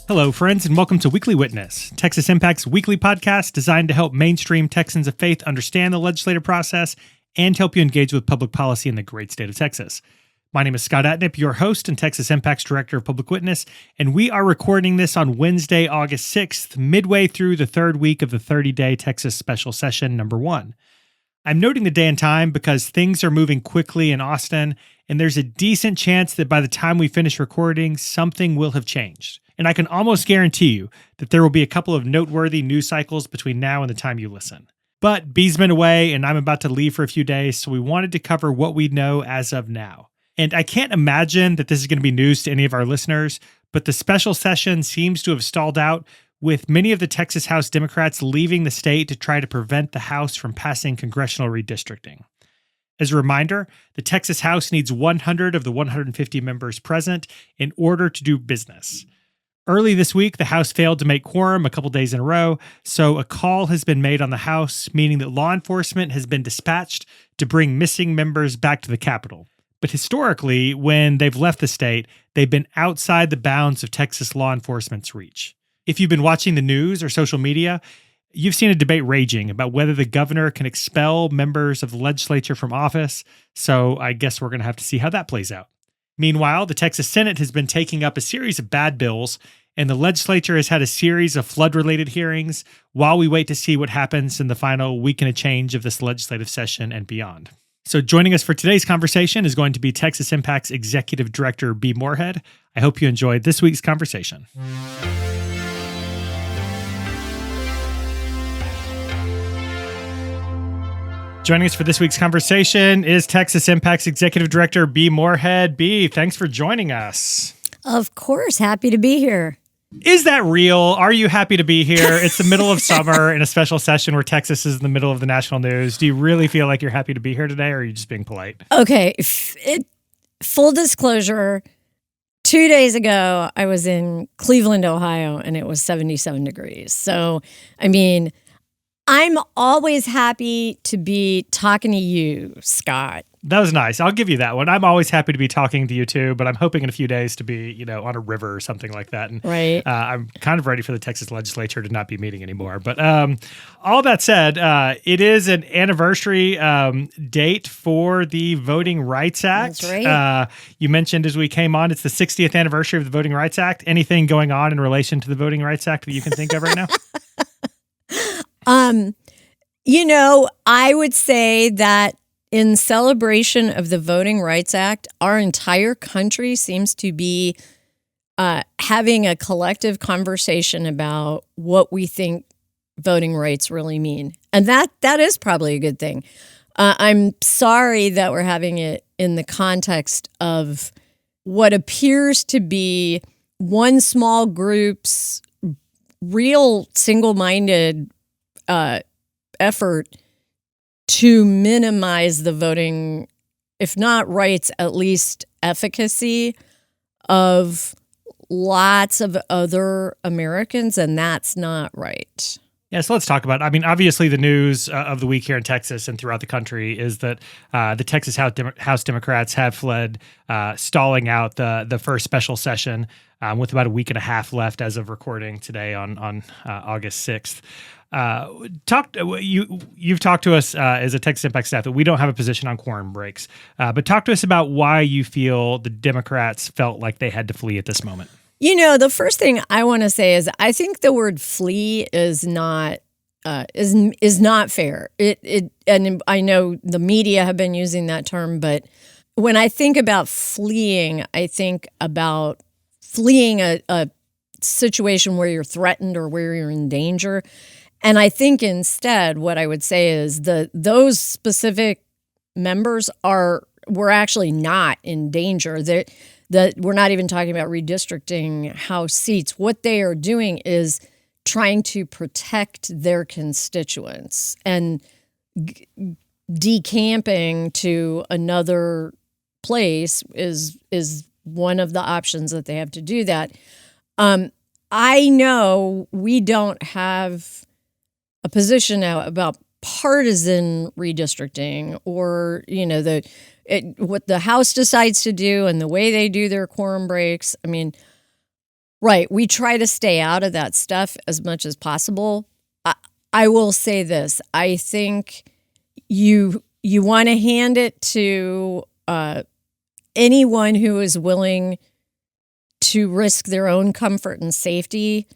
Hello, friends, and welcome to Weekly Witness, Texas Impact's weekly podcast designed to help mainstream Texans of faith understand the legislative process and help you engage with public policy in the great state of Texas. My name is Scott Atnip, your host and Texas Impact's Director of Public Witness, and we are recording this on Wednesday, August 6th, midway through the third week of the 30-day Texas Special Session No.1. I'm noting the day and time because things are moving quickly in Austin, and there's a decent chance that by the time we finish recording, something will have changed. And I can almost guarantee you that there will be a couple of noteworthy news cycles between now and the time you listen. But B's been away, and I'm about to leave for a few days, so we wanted to cover what we know as of now. And I can't imagine that this is going to be news to any of our listeners, but the special session seems to have stalled out, with many of the Texas House Democrats leaving the state to try to prevent the House from passing congressional redistricting. As a reminder, the Texas House needs 100 of the 150 members present in order to do business. Early this week, the House failed to make quorum a couple days in a row, so a call has been made on the House, meaning that law enforcement has been dispatched to bring missing members back to the Capitol. But historically, when they've left the state, they've been outside the bounds of Texas law enforcement's reach. If you've been watching the news or social media, you've seen a debate raging about whether the governor can expel members of the legislature from office, so I guess we're going to have to see how that plays out. Meanwhile, the Texas Senate has been taking up a series of bad bills, and the legislature has had a series of flood-related hearings while we wait to see what happens in the final week and a change of this legislative session and beyond. So joining us for today's conversation is going to be Texas Impact's Executive Director, B. Moorhead. I hope you enjoyed this week's conversation. Joining us for this week's conversation is Texas Impact's Executive Director, B. Moorhead. B, thanks for joining us. Of course. Happy to be here. Is that real? Are you happy to be here? It's the middle of summer in a special session where Texas is in the middle of the national news. Do you really feel like you're happy to be here today, or are you just being polite? Okay. Full disclosure, 2 days ago, I was in Cleveland, Ohio, and it was 77 degrees. So, I mean, I'm always happy to be talking to you, Scott. That was nice. I'll give you that one. I'm always happy to be talking to you too, but I'm hoping in a few days to be, on a river or something like that. And right. I'm kind of ready for the Texas Legislature to not be meeting anymore. But all that said, it is an anniversary date for the Voting Rights Act. That's right. You mentioned as we came on, it's the 60th anniversary of the Voting Rights Act. Anything going on in relation to the Voting Rights Act that you can think of right now? I would say that in celebration of the Voting Rights Act, our entire country seems to be having a collective conversation about what we think voting rights really mean. And that is probably a good thing. I'm sorry that we're having it in the context of what appears to be one small group's real single-minded effort to minimize the voting, if not rights, at least efficacy of lots of other Americans, and that's not right. Yeah, so let's talk about it. I mean, obviously the news of the week here in Texas and throughout the country is that the Texas House Democrats have fled, stalling out the first special session with about a week and a half left as of recording today on August 6th. You've talked to us as a Texas Impact staff that we don't have a position on quorum breaks, but talk to us about why you feel the Democrats felt like they had to flee at this moment. The first thing I want to say is I think the word flee is not fair. And I know the media have been using that term, but when I think about fleeing, I think about fleeing a situation where you're threatened or where you're in danger. And I think instead what I would say is those specific members were actually not in danger. That we're not even talking about redistricting House seats. What they are doing is trying to protect their constituents, and decamping to another place is one of the options that they have to do that. I know we don't have a position now about partisan redistricting or, what the House decides to do and the way they do their quorum breaks. I mean, Right. We try to stay out of that stuff as much as possible. I will say this. I think you want to hand it to anyone who is willing to risk their own comfort and safety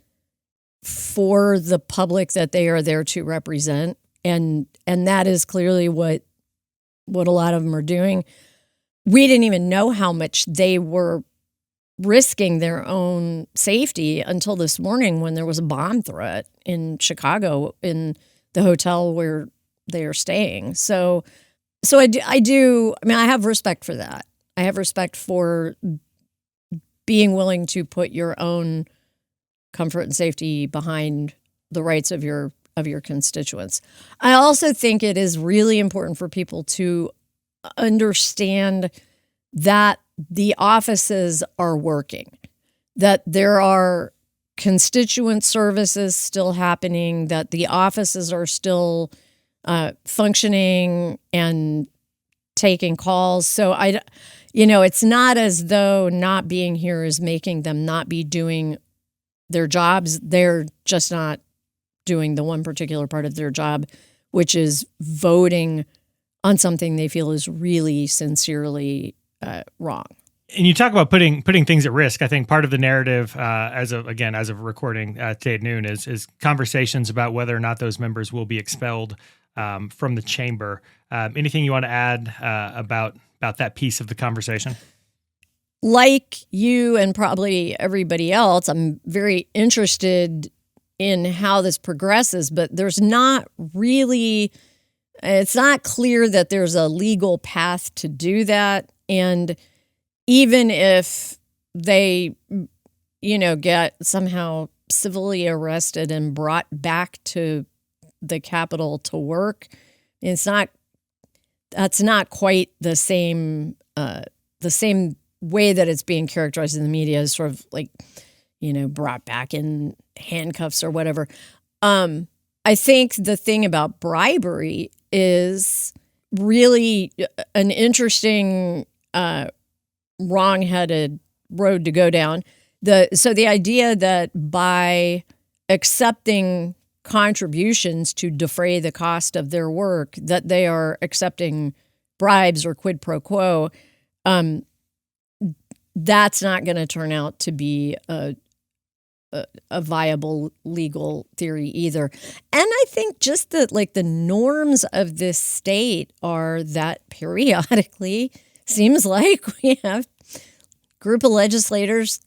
for the public that they are there to represent. And that is clearly what a lot of them are doing. We didn't even know how much they were risking their own safety until this morning when there was a bomb threat in Chicago in the hotel where they are staying. So I have respect for that. I have respect for being willing to put your own comfort and safety behind the rights of your constituents. I also think it is really important for people to understand that the offices are working, that there are constituent services still happening, that the offices are still functioning and taking calls. So it's not as though not being here is making them not be doing their jobs. They're just not doing the one particular part of their job, which is voting on something they feel is really sincerely wrong. And you talk about putting things at risk. I think part of the narrative, as of recording today at noon, is conversations about whether or not those members will be expelled from the chamber. Anything you want to add about that piece of the conversation? Like you and probably everybody else, I'm very interested in how this progresses, but there's not really, it's not clear that there's a legal path to do that. And even if they, get somehow civilly arrested and brought back to the Capitol to work, that's not quite the same way that it's being characterized in the media as sort of like, brought back in handcuffs or whatever. I think the thing about bribery is really an interesting wrong-headed road to go down. So the idea that by accepting contributions to defray the cost of their work, that they are accepting bribes or quid pro quo, that's not going to turn out to be a viable legal theory either. And I think just that the norms of this state are that periodically seems like we have a group of legislators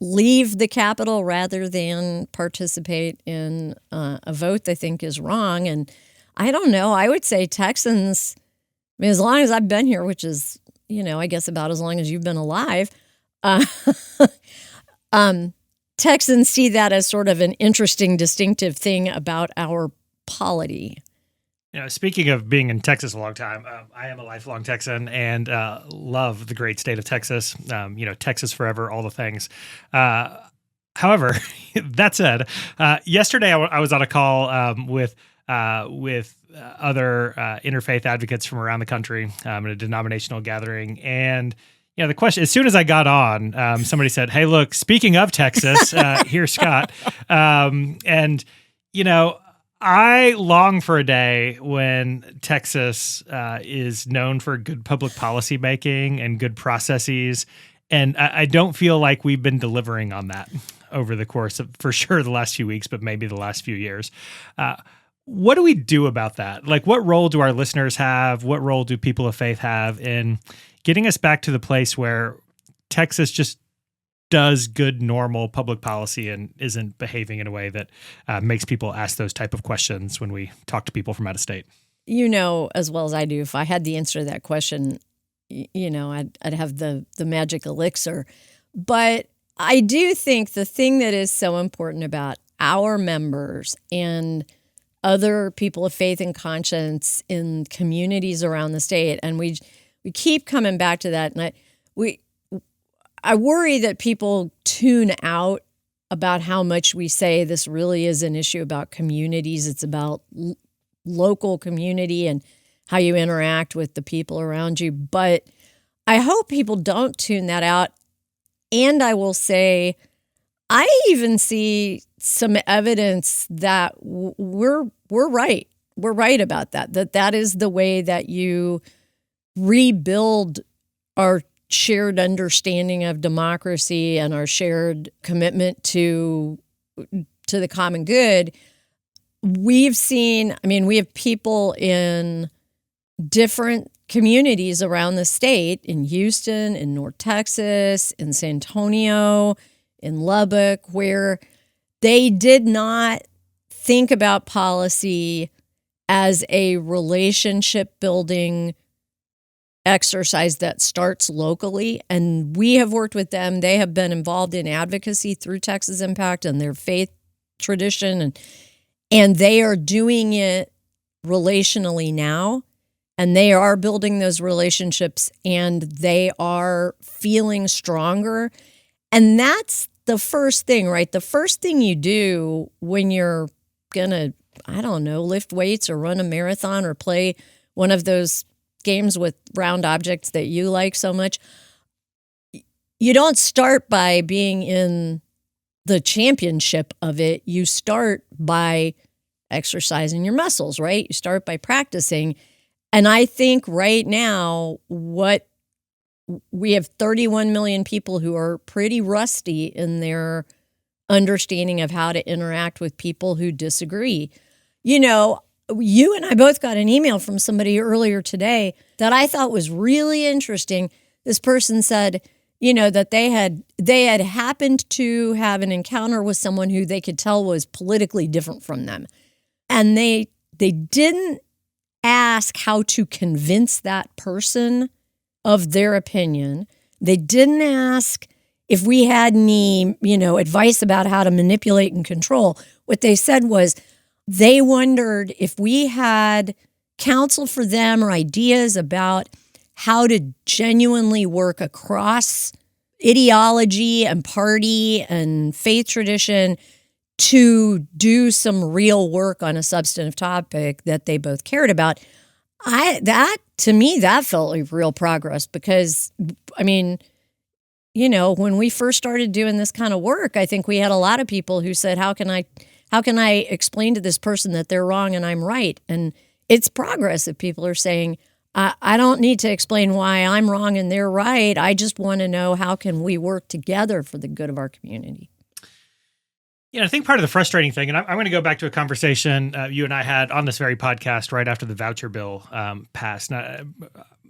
leave the Capitol rather than participate in a vote they think is wrong. And I don't know, I would say Texans, as long as I've been here, which is, I guess about as long as you've been alive, Texans see that as sort of an interesting, distinctive thing about our polity. Speaking of being in Texas a long time, I am a lifelong Texan and love the great state of Texas. Texas forever, all the things. However, that said, yesterday I was on a call with other interfaith advocates from around the country in a denominational gathering, and the question, as soon as I got on, somebody said, "Hey, look, speaking of Texas, here's Scott." I long for a day when Texas is known for good public policy making and good processes. And I don't feel like we've been delivering on that over the course of, for sure, the last few weeks, but maybe the last few years. What do we do about that? What role do our listeners have? What role do people of faith have in getting us back to the place where Texas just does good, normal public policy and isn't behaving in a way that makes people ask those type of questions when we talk to people from out of state? As well as I do, if I had the answer to that question, I'd have the magic elixir. But I do think the thing that is so important about our members and other people of faith and conscience in communities around the state, and we keep coming back to that, and I worry that people tune out about how much we say this really is an issue about communities. It's about local community and how you interact with the people around you. But I hope people don't tune that out. And I will say, I even see some evidence that we're right. We're right about that is the way that you rebuild our shared understanding of democracy and our shared commitment to the common good. We've seen, we have people in different communities around the state, in Houston, in North Texas, in San Antonio, in Lubbock, where they did not think about policy as a relationship building exercise that starts locally. And we have worked with them. They have been involved in advocacy through Texas Impact and their faith tradition. And they are doing it relationally now. And they are building those relationships and they are feeling stronger. And that's the first thing, right? The first thing you do when you're going to, lift weights or run a marathon or play one of those games with round objects that you like so much, you don't start by being in the championship of it. You start by exercising your muscles, right? You start by practicing. And I think right now, we have 31 million people who are pretty rusty in their understanding of how to interact with people who disagree. You and I both got an email from somebody earlier today that I thought was really interesting. This person said, that they had happened to have an encounter with someone who they could tell was politically different from them. And they didn't ask how to convince that person of their opinion. They didn't ask if we had any, advice about how to manipulate and control. What they said was they wondered if we had counsel for them or ideas about how to genuinely work across ideology and party and faith tradition to do some real work on a substantive topic that they both cared about. To me, that felt like real progress because, when we first started doing this kind of work, I think we had a lot of people who said, how can I explain to this person that they're wrong and I'm right? And it's progress if people are saying, I don't need to explain why I'm wrong and they're right. I just want to know how can we work together for the good of our community. I think part of the frustrating thing, and I'm going to go back to a conversation you and I had on this very podcast right after the voucher bill passed. Now,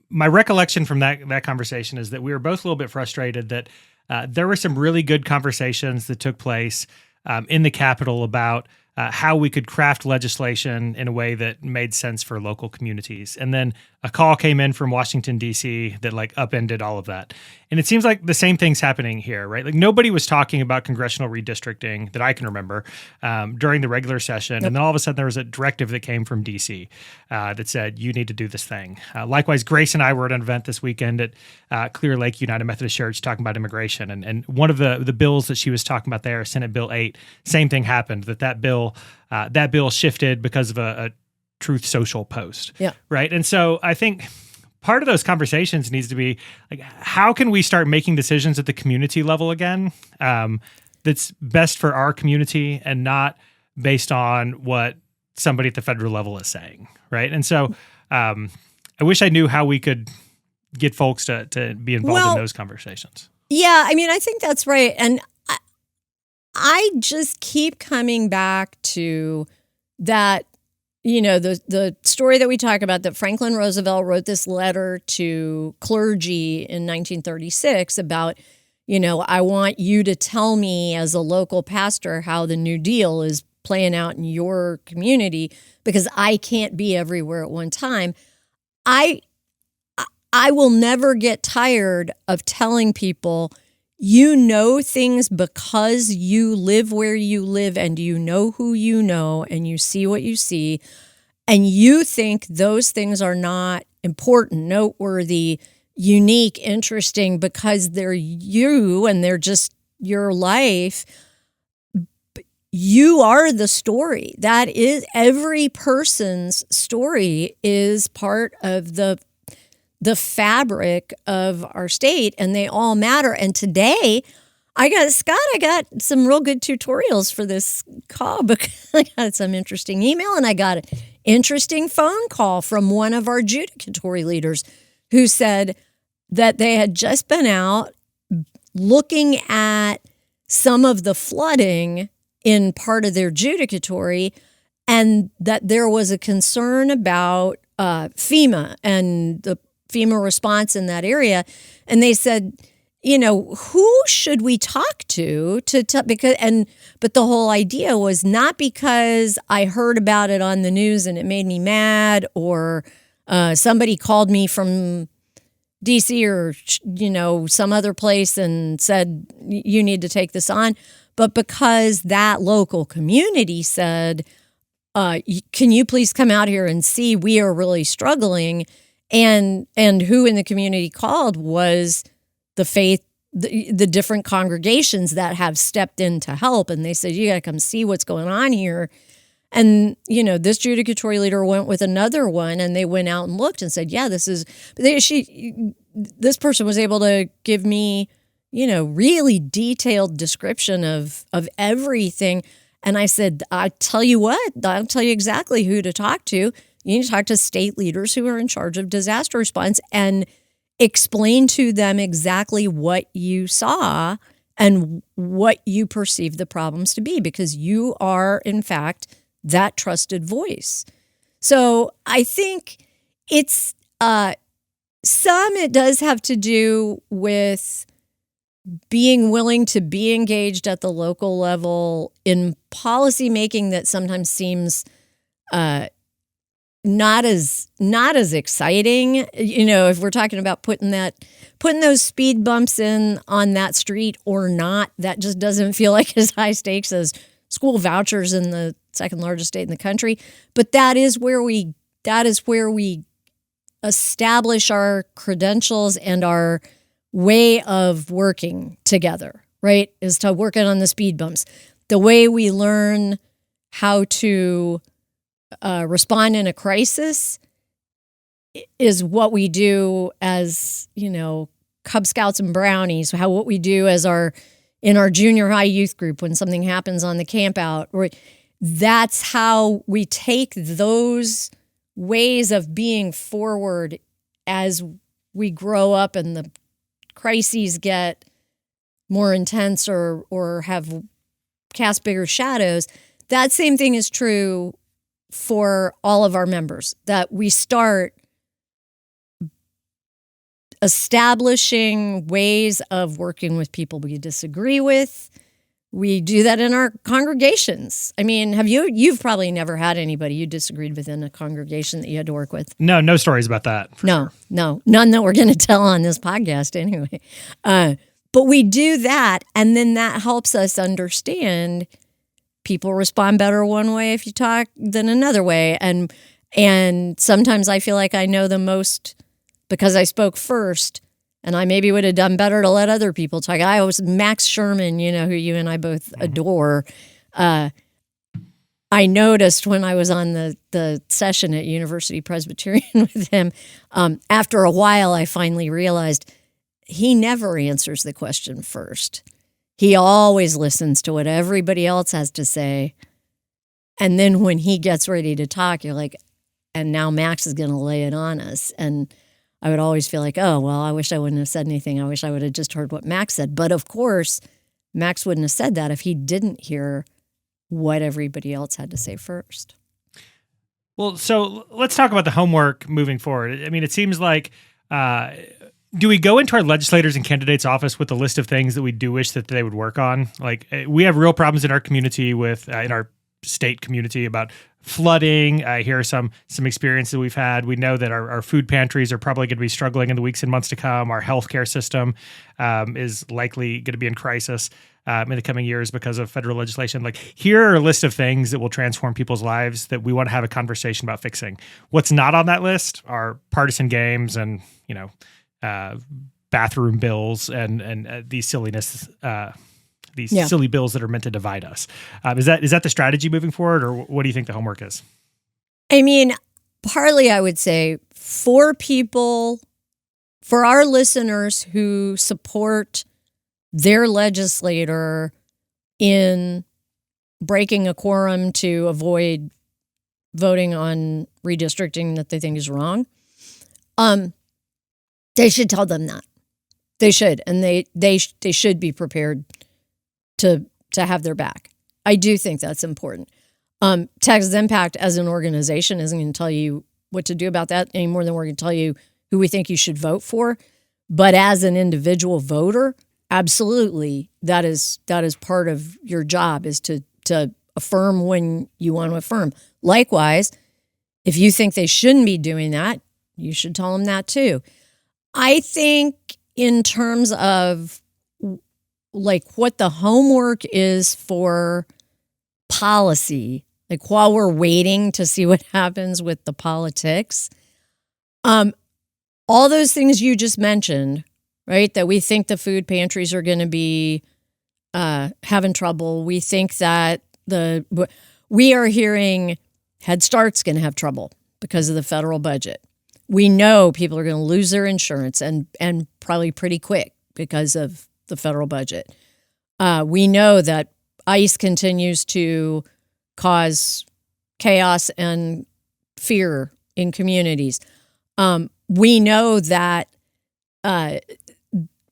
my recollection from that conversation is that we were both a little bit frustrated that there were some really good conversations that took place in the Capitol about how we could craft legislation in a way that made sense for local communities. And then a call came in from Washington, D.C. that upended all of that. And it seems like the same thing's happening here, right? Nobody was talking about congressional redistricting that I can remember during the regular session. Yep. And then all of a sudden there was a directive that came from D.C. That said, you need to do this thing. Likewise, Grace and I were at an event this weekend at Clear Lake United Methodist Church talking about immigration. And one of the bills that she was talking about there, Senate Bill 8, same thing happened, that bill shifted because of a Truth Social post. Yeah. Right. And so I think part of those conversations needs to be how can we start making decisions at the community level again that's best for our community and not based on what somebody at the federal level is saying. Right. And so I wish I knew how we could get folks to be involved in those conversations. Yeah. I think that's right. And I just keep coming back to that, the story that we talk about, that Franklin Roosevelt wrote this letter to clergy in 1936 about, I want you to tell me as a local pastor how the New Deal is playing out in your community because I can't be everywhere at one time. I will never get tired of telling people, you know things because you live where you live and you know who you know and you see what you see and you think those things are not important, noteworthy, unique, interesting because they're you and they're just your life. You are the story. That is, every person's story is part of the fabric of our state and they all matter. And today, I got some real good tutorials for this call because I got some interesting email and I got an interesting phone call from one of our judicatory leaders who said that they had just been out looking at some of the flooding in part of their judicatory and that there was a concern about FEMA and the FEMA response in that area. And they said, who should we talk to but the whole idea was not because I heard about it on the news and it made me mad or somebody called me from DC or, some other place and said, you need to take this on, but because that local community said, can you please come out here and see we are really struggling? And who in the community called was the faith, the different congregations that have stepped in to help. And they said, you got to come see what's going on here. And, this judicatory leader went with another one and they went out and looked and said, yeah, this person was able to give me, really detailed description of everything. And I said, I'll tell you exactly who to talk to. You need to talk to state leaders who are in charge of disaster response and explain to them exactly what you saw and what you perceive the problems to be, because you are, in fact, that trusted voice. So I think it's it does have to do with being willing to be engaged at the local level in policy making that sometimes seems not as exciting. If we're talking about putting those speed bumps in on that street or not, that just doesn't feel like as high stakes as school vouchers in the second largest state in the country. But that is where we establish our credentials and our way of working together, right? Is to working on the speed bumps. The way we learn how to respond in a crisis is what we do as, Cub Scouts and Brownies, what we do as in our junior high youth group when something happens on the camp out. That's how we take those ways of being forward as we grow up and the crises get more intense or have cast bigger shadows. That same thing is true for all of our members, that we start establishing ways of working with people we disagree with. We do that in our congregations. I mean, you've probably never had anybody you disagreed with in a congregation that you had to work with? No stories about that. No, none that we're going to tell on this podcast anyway. But we do that, and then that helps us understand people respond better one way if you talk than another way. And sometimes I feel like I know the most because I spoke first, and I maybe would have done better to let other people talk. I was Max Sherman, who you and I both adore. I noticed when I was on the session at University Presbyterian with him, after a while I finally realized he never answers the question first. He always listens to what everybody else has to say. And then when he gets ready to talk, you're like, and now Max is going to lay it on us. And I would always feel like, oh, well, I wish I wouldn't have said anything. I wish I would have just heard what Max said. But of course, Max wouldn't have said that if he didn't hear what everybody else had to say first. Well, so let's talk about the homework moving forward. I mean, it seems like, do we go into our legislators and candidates' office with a list of things that we do wish that they would work on? Like, we have real problems in our community with, in our state community about flooding. Here are some experiences we've had. We know that our food pantries are probably going to be struggling in the weeks and months to come. Our healthcare system is likely going to be in crisis in the coming years because of federal legislation. Like, here are a list of things that will transform people's lives that we want to have a conversation about fixing. What's not on that list are partisan games and, bathroom bills and these silliness, silly bills that are meant to divide us. Is that the strategy moving forward, or what do you think the homework is? I mean, partly I would say for our listeners who support their legislator in breaking a quorum to avoid voting on redistricting that they think is wrong, they should tell them that. They should, and they should be prepared to have their back. I do think that's important. Texas Impact as an organization isn't going to tell you what to do about that any more than we're going to tell you who we think you should vote for. But as an individual voter, absolutely, that is part of your job, is to affirm when you want to affirm. Likewise, if you think they shouldn't be doing that, you should tell them that too. I think in terms of like what the homework is for policy, like while we're waiting to see what happens with the politics, all those things you just mentioned, right? That we think the food pantries are going to be having trouble. We think that we are hearing Head Start's going to have trouble because of the federal budget. We know people are going to lose their insurance and probably pretty quick because of the federal budget. We know that ICE continues to cause chaos and fear in communities. We know that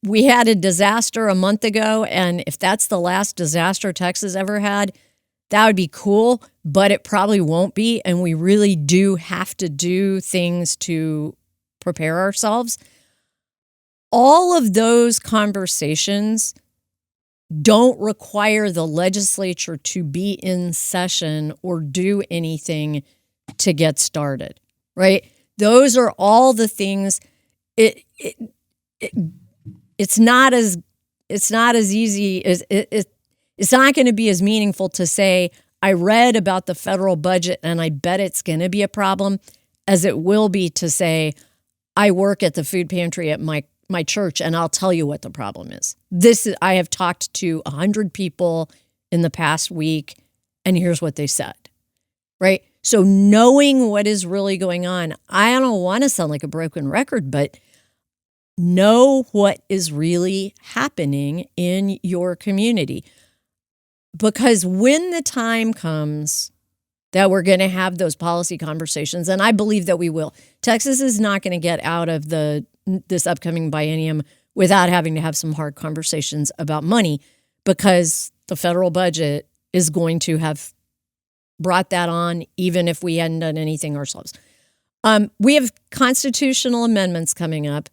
we had a disaster a month ago, and if that's the last disaster Texas ever had, that would be cool, but it probably won't be, and we really do have to do things to prepare ourselves. All of those conversations don't require the legislature to be in session or do anything to get started, right? Those are all the things. It's not as easy as it's not going to be as meaningful to say, I read about the federal budget and I bet it's going to be a problem, as it will be to say, I work at the food pantry at my church and I'll tell you what the problem is. I have talked to 100 people in the past week and here's what they said, right? So knowing what is really going on, I don't want to sound like a broken record, but know what is really happening in your community. Because when the time comes that we're going to have those policy conversations, and I believe that we will, Texas is not going to get out of this upcoming biennium without having to have some hard conversations about money, because the federal budget is going to have brought that on, even if we hadn't done anything ourselves. We have constitutional amendments coming up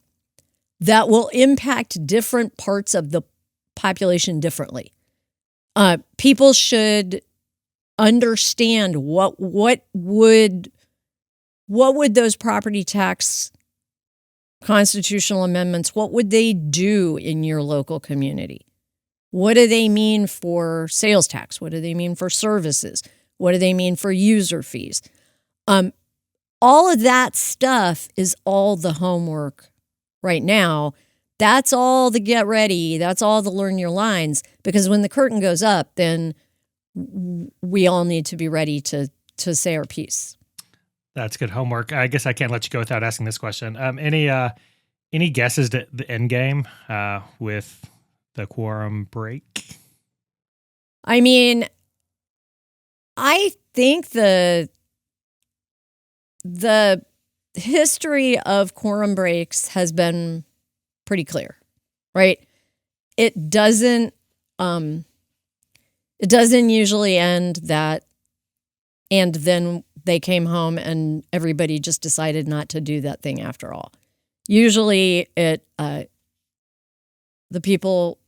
that will impact different parts of the population differently. People should understand what would those property tax constitutional amendments, what would they do in your local community? What do they mean for sales tax? What do they mean for services? What do they mean for user fees? All of that stuff is all the homework right now. That's all the get ready. That's all the learn your lines. Because when the curtain goes up, then we all need to be ready to say our piece. That's good homework. I guess I can't let you go without asking this question. Any guesses to the end game with the quorum break? I mean, I think the history of quorum breaks has been pretty clear, right? It doesn't usually end that, and then they came home and everybody just decided not to do that thing after all. Usually the people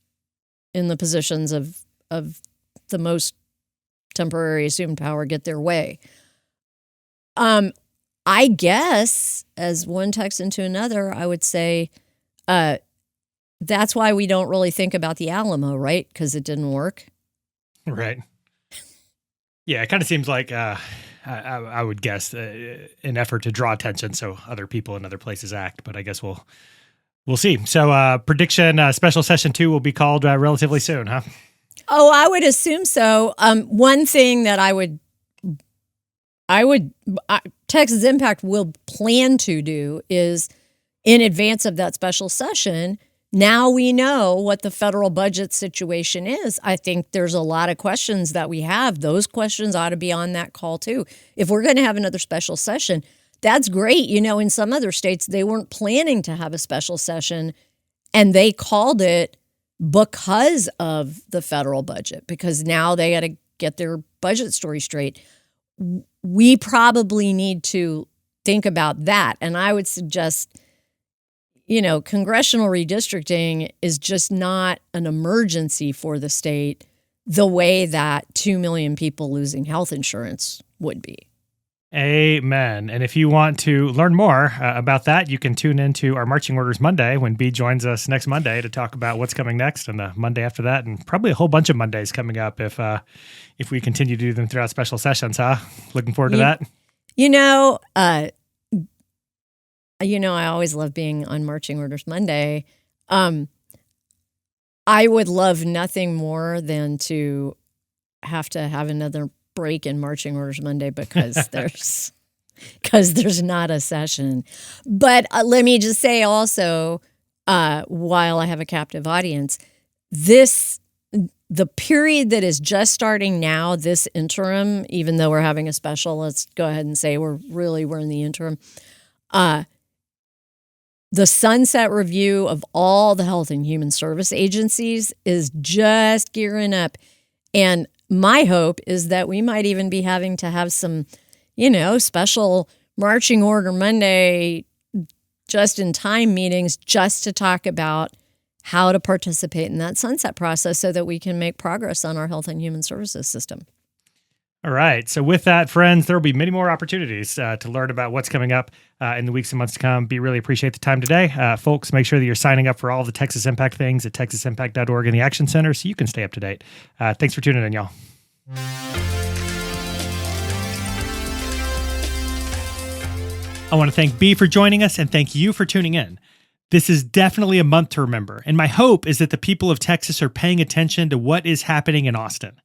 in the positions of the most temporary assumed power get their way. I guess, as one Texan to another, I would say that's why we don't really think about the Alamo, right? Because it didn't work. Right. Yeah, it kind of seems like I would guess an effort to draw attention so other people in other places act, but I guess we'll see. So prediction, Special Session 2 will be called relatively soon, huh? Oh, I would assume so. One thing that Texas Impact will plan to do is, in advance of that special session, now we know what the federal budget situation is. I think there's a lot of questions that we have. Those questions ought to be on that call too. If we're going to have another special session, that's great. You know, in some other states, they weren't planning to have a special session and they called it because of the federal budget, because now they got to get their budget story straight. We probably need to think about that. And I would suggest, you know, congressional redistricting is just not an emergency for the state the way that 2 million people losing health insurance would be. Amen. And if you want to learn more about that, you can tune into our Marching Orders Monday when B joins us next Monday to talk about what's coming next, and the Monday after that, and probably a whole bunch of Mondays coming up if we continue to do them throughout special sessions, huh? Looking forward to that. I always love being on Marching Orders Monday. I would love nothing more than to have another break in Marching Orders Monday because there's not a session. But let me just say also, while I have a captive audience, the period that is just starting now, this interim, even though we're having a special, let's go ahead and say we're in the interim. The sunset review of all the health and human service agencies is just gearing up. And my hope is that we might even be having to have some, special Marching Order Monday just-in-time meetings just to talk about how to participate in that sunset process so that we can make progress on our health and human services system. All right. So with that, friends, there will be many more opportunities to learn about what's coming up in the weeks and months to come. We really appreciate the time today. Folks, make sure that you're signing up for all of the Texas Impact things at texasimpact.org and the Action Center so you can stay up to date. Thanks for tuning in, y'all. I want to thank B for joining us and thank you for tuning in. This is definitely a month to remember, and my hope is that the people of Texas are paying attention to what is happening in Austin.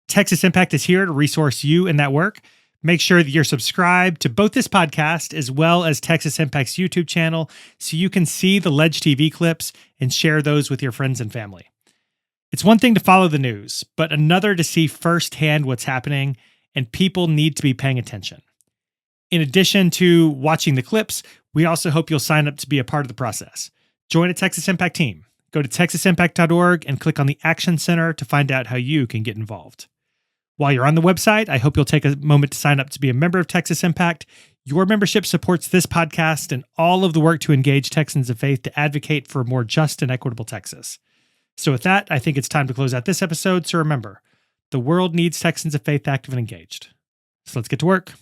Texas Impact is here to resource you in that work. Make sure that you're subscribed to both this podcast as well as Texas Impact's YouTube channel so you can see the Ledge TV clips and share those with your friends and family. It's one thing to follow the news, but another to see firsthand what's happening, and people need to be paying attention. In addition to watching the clips, we also hope you'll sign up to be a part of the process. Join a Texas Impact team. Go to texasimpact.org and click on the Action Center to find out how you can get involved. While you're on the website, I hope you'll take a moment to sign up to be a member of Texas Impact. Your membership supports this podcast and all of the work to engage Texans of faith to advocate for a more just and equitable Texas. So with that, I think it's time to close out this episode. So remember, the world needs Texans of faith active and engaged. So let's get to work.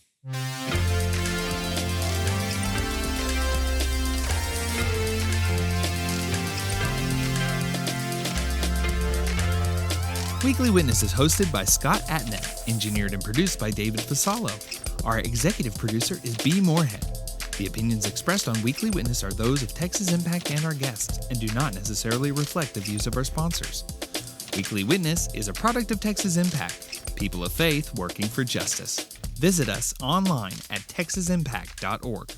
Weekly Witness is hosted by Scott Atnet, engineered and produced by David Fasalo. Our executive producer is B. Moorhead. The opinions expressed on Weekly Witness are those of Texas Impact and our guests, and do not necessarily reflect the views of our sponsors. Weekly Witness is a product of Texas Impact, people of faith working for justice. Visit us online at texasimpact.org.